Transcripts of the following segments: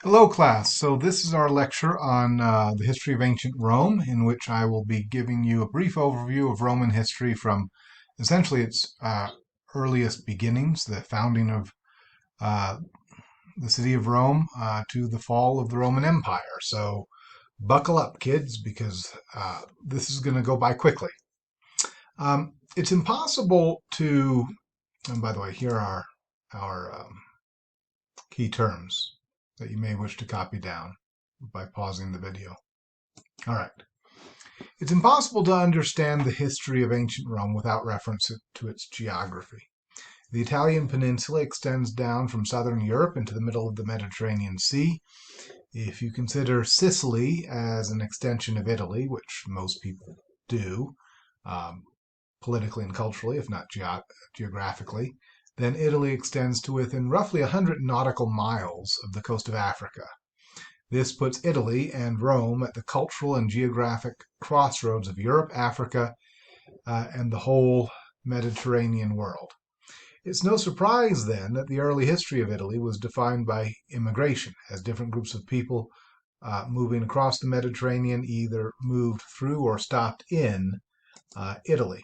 Hello, class. So this is our lecture on the history of ancient Rome, in which I will be giving you a brief overview of Roman history from essentially its earliest beginnings, the founding of uh, the city of Rome, to the fall of the Roman Empire. So buckle up, kids, because this is going to go by quickly. It's impossible to, and by the way, here are our key terms that you may wish to copy down by pausing the video. All right. It's impossible to understand the history of ancient Rome without reference to its geography. The Italian peninsula extends down from southern Europe into the middle of the Mediterranean Sea. If you consider Sicily as an extension of Italy, which most people do, um, politically and culturally, if not geographically, then Italy extends to within roughly 100 nautical miles of the coast of Africa. This puts Italy and Rome at the cultural and geographic crossroads of Europe, Africa, and the whole Mediterranean world. It's no surprise, then, that the early history of Italy was defined by immigration, as different groups of people moving across the Mediterranean either moved through or stopped in Italy.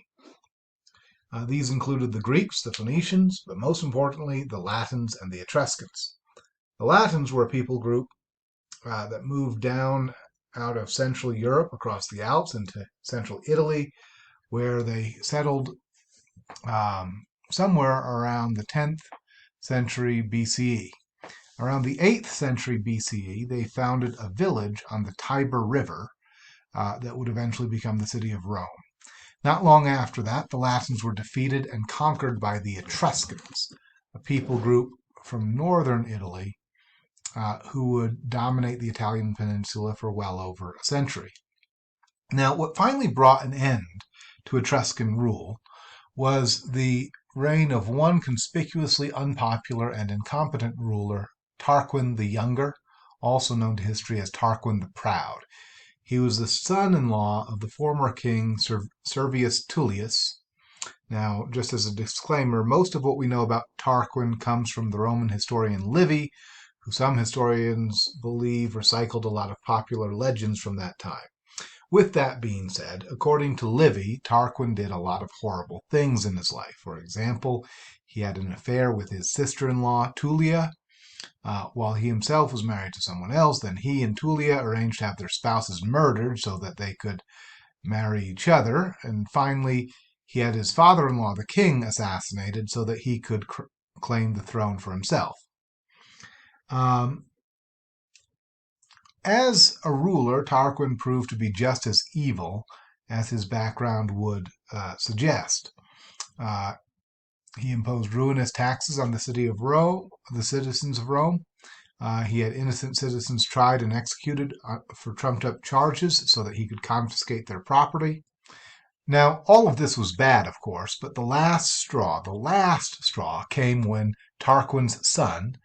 These included the Greeks, the Phoenicians, but most importantly, the Latins and the Etruscans. The Latins were a people group that moved down out of Central Europe across the Alps into central Italy, where they settled somewhere around the 10th century BCE. Around the 8th century BCE, they founded a village on the Tiber River that would eventually become the city of Rome. Not long after that, the Latins were defeated and conquered by the Etruscans, a people group from northern Italy who would dominate the Italian peninsula for well over a century. Now, what finally brought an end to Etruscan rule was the reign of one conspicuously unpopular and incompetent ruler, Tarquin the Younger, also known to history as Tarquin the Proud. He was the son-in-law of the former king Servius Tullius. Now, just as a disclaimer, most of what we know about Tarquin comes from the Roman historian Livy, who some historians believe recycled a lot of popular legends from that time. With that being said, according to Livy, Tarquin did a lot of horrible things in his life. For example, he had an affair with his sister-in-law, Tullia, while he himself was married to someone else. Then he and Tullia arranged to have their spouses murdered so that they could marry each other. And finally, he had his father-in-law, the king, assassinated so that he could claim the throne for himself. As a ruler, Tarquin proved to be just as evil as his background would suggest. He imposed ruinous taxes on the city of Rome, the citizens of Rome. He had innocent citizens tried and executed for trumped-up charges so that he could confiscate their property. Now, all of this was bad, of course, but the last straw came when Tarquin's son,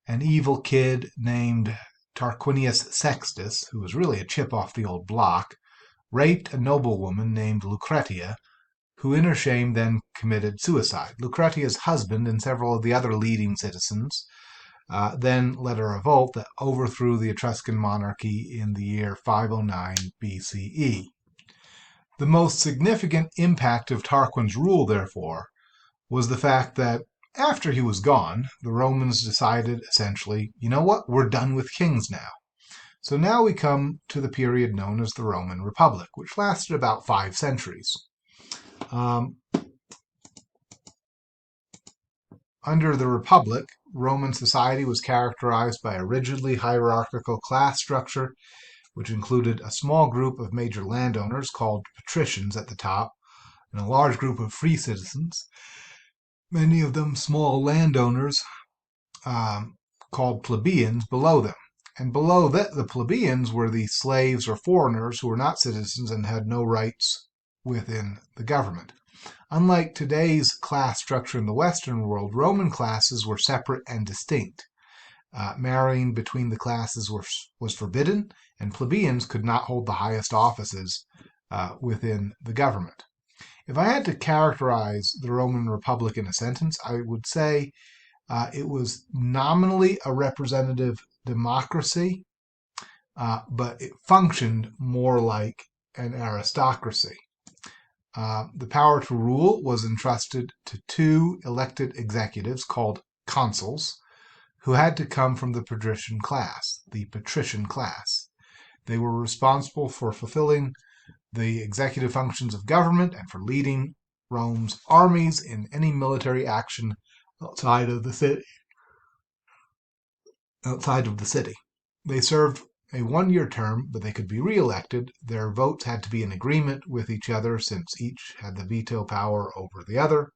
an evil kid named Tarquinius Sextus, who was really a chip off the old block, raped a noblewoman named Lucretia, who in her shame then committed suicide. Lucretia's husband and several of the other leading citizens then led a revolt that overthrew the Etruscan monarchy in the year 509 BCE. The most significant impact of Tarquin's rule, therefore, was the fact that after he was gone, the Romans decided essentially, you know what, we're done with kings now. So now we come to the period known as the Roman Republic, which lasted about 5 centuries. Under the Republic, Roman society was characterized by a rigidly hierarchical class structure, which included a small group of major landowners called patricians at the top, and a large group of free citizens, many of them small landowners called plebeians below them. And below the plebeians were the slaves or foreigners who were not citizens and had no rights within the government. Unlike today's class structure in the Western world, Roman classes were separate and distinct. Marrying between the classes was forbidden, and plebeians could not hold the highest offices within the government. If I had to characterize the Roman Republic in a sentence, I would say It was nominally a representative democracy, but it functioned more like an aristocracy. The power to rule was entrusted to two elected executives called consuls, who had to come from the patrician class. They were responsible for fulfilling the executive functions of government and for leading Rome's armies in any military action outside of the city. They served a one-year term, but they could be re-elected. Their votes had to be in agreement with each other since each had the veto power over the other.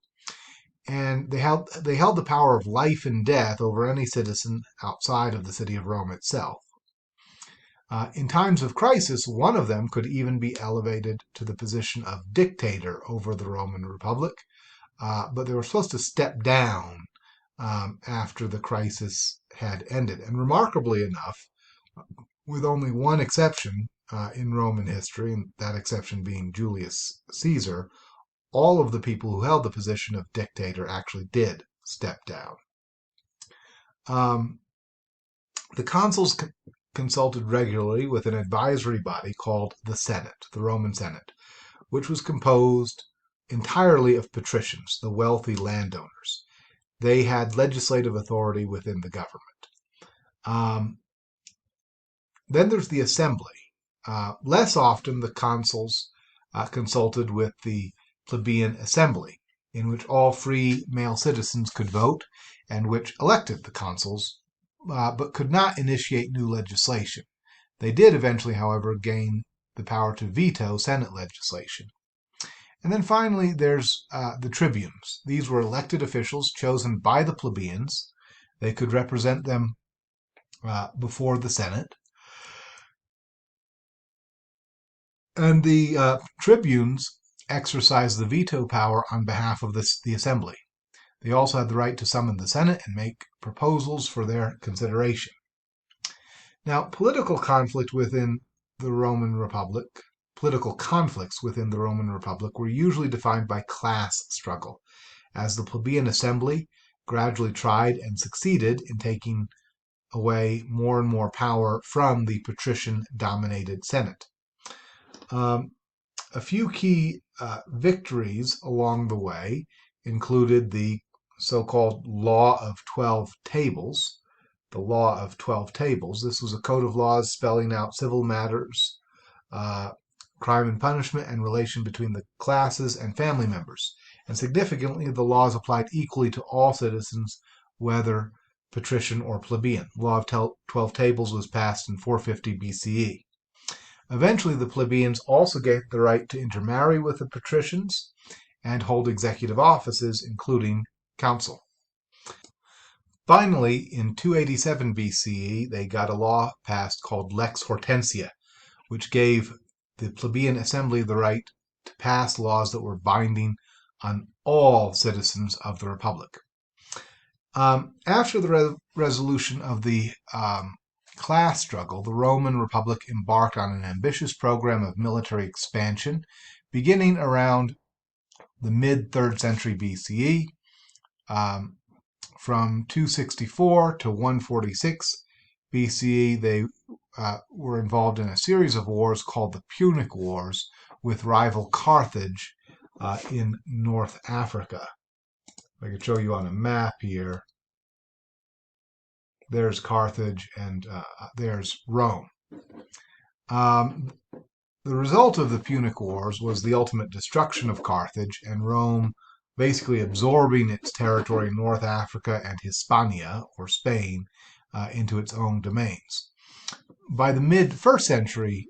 And they held the power of life and death over any citizen outside of the city of Rome itself. In times of crisis, one of them could even be elevated to the position of dictator over the Roman Republic, but they were supposed to step down after the crisis had ended. And remarkably enough, with only one exception in Roman history, and that exception being Julius Caesar, all of the people who held the position of dictator actually did step down. The consuls consulted regularly with an advisory body called the Senate, the Roman Senate, which was composed entirely of patricians, the wealthy landowners. They had legislative authority within the government. Then there's the assembly. Less often the consuls consulted with the plebeian assembly, in which all free male citizens could vote and which elected the consuls, but could not initiate new legislation. They did eventually, however, gain the power to veto Senate legislation. And then finally, there's the tribunes. These were elected officials chosen by the plebeians. They could represent them before the Senate. And the tribunes exercised the veto power on behalf of the assembly. They also had the right to summon the Senate and make proposals for their consideration. Now, political conflicts within the Roman Republic were usually defined by class struggle, as the plebeian assembly gradually tried and succeeded in taking away more and more power from the patrician-dominated Senate. A few key victories along the way included the so-called Law of 12 Tables. The Law of 12 Tables. This was a code of laws spelling out civil matters, crime and punishment, and relation between the classes and family members. And significantly, the laws applied equally to all citizens, whether patrician or plebeian. The Law of 12 Tables was passed in 450 BCE. Eventually, the plebeians also gained the right to intermarry with the patricians and hold executive offices, including council. Finally, in 287 BCE, they got a law passed called Lex Hortensia, which gave the plebeian assembly the right to pass laws that were binding on all citizens of the republic. After the resolution of the class struggle, the Roman Republic embarked on an ambitious program of military expansion, beginning around the mid-3rd century BCE. From 264 to 146 BCE, they were involved in a series of wars called the Punic Wars with rival Carthage in North Africa. I could show you on a map here. There's Carthage and there's Rome. The result of the Punic Wars was the ultimate destruction of Carthage and Rome basically absorbing its territory in North Africa and Hispania, or Spain, into its own domains. By the mid-1st century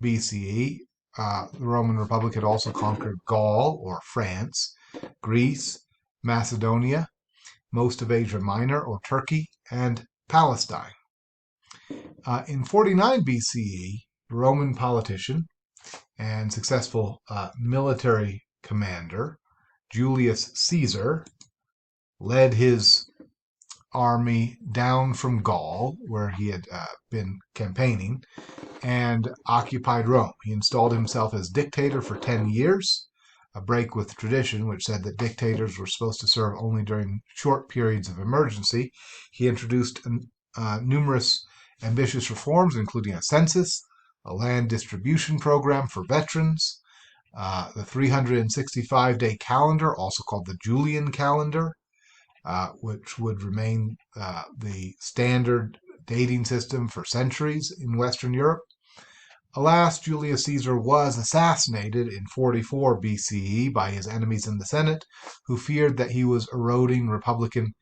BCE, the Roman Republic had also conquered Gaul, or France, Greece, Macedonia, most of Asia Minor, or Turkey, and Palestine. In 49 BCE, the Roman politician and successful military commander Julius Caesar led his army down from Gaul, where he had been campaigning, and occupied Rome. He installed himself as dictator for 10 years. a break with tradition, which said that dictators were supposed to serve only during short periods of emergency. He introduced numerous ambitious reforms, including a census, a land distribution program for veterans, the 365-day calendar, also called the Julian calendar, which would remain the standard dating system for centuries in Western Europe. Alas, Julius Caesar was assassinated in 44 BCE by his enemies in the Senate, who feared that he was eroding republican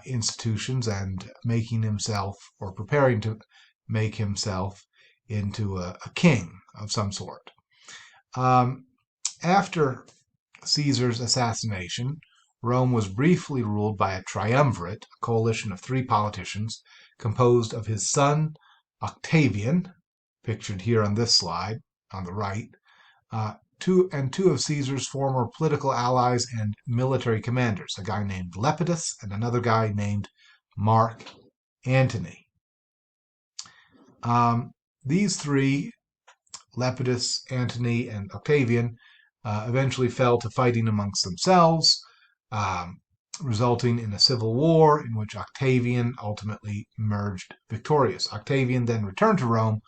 institutions and making himself, or preparing to make himself, into a king of some sort. After Caesar's assassination, Rome was briefly ruled by a triumvirate, a coalition of three politicians, composed of his son Octavian, pictured here on this slide on the right, two of Caesar's former political allies and military commanders, a guy named Lepidus and another guy named Mark Antony. These three, Lepidus, Antony, and Octavian, eventually fell to fighting amongst themselves, resulting in a civil war in which Octavian ultimately emerged victorious. Octavian then returned to Rome,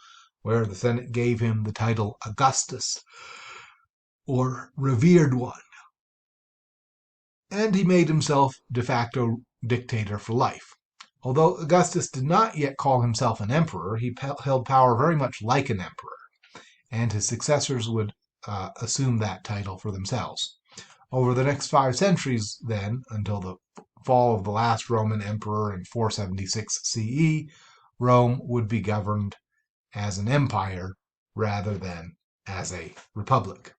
where the Senate gave him the title Augustus, or Revered One. And he made himself de facto dictator for life. Although Augustus did not yet call himself an emperor, he held power very much like an emperor, and his successors would assume that title for themselves. Over the next 5 centuries, then, until the fall of the last Roman emperor in 476 CE, Rome would be governed as an empire rather than as a republic.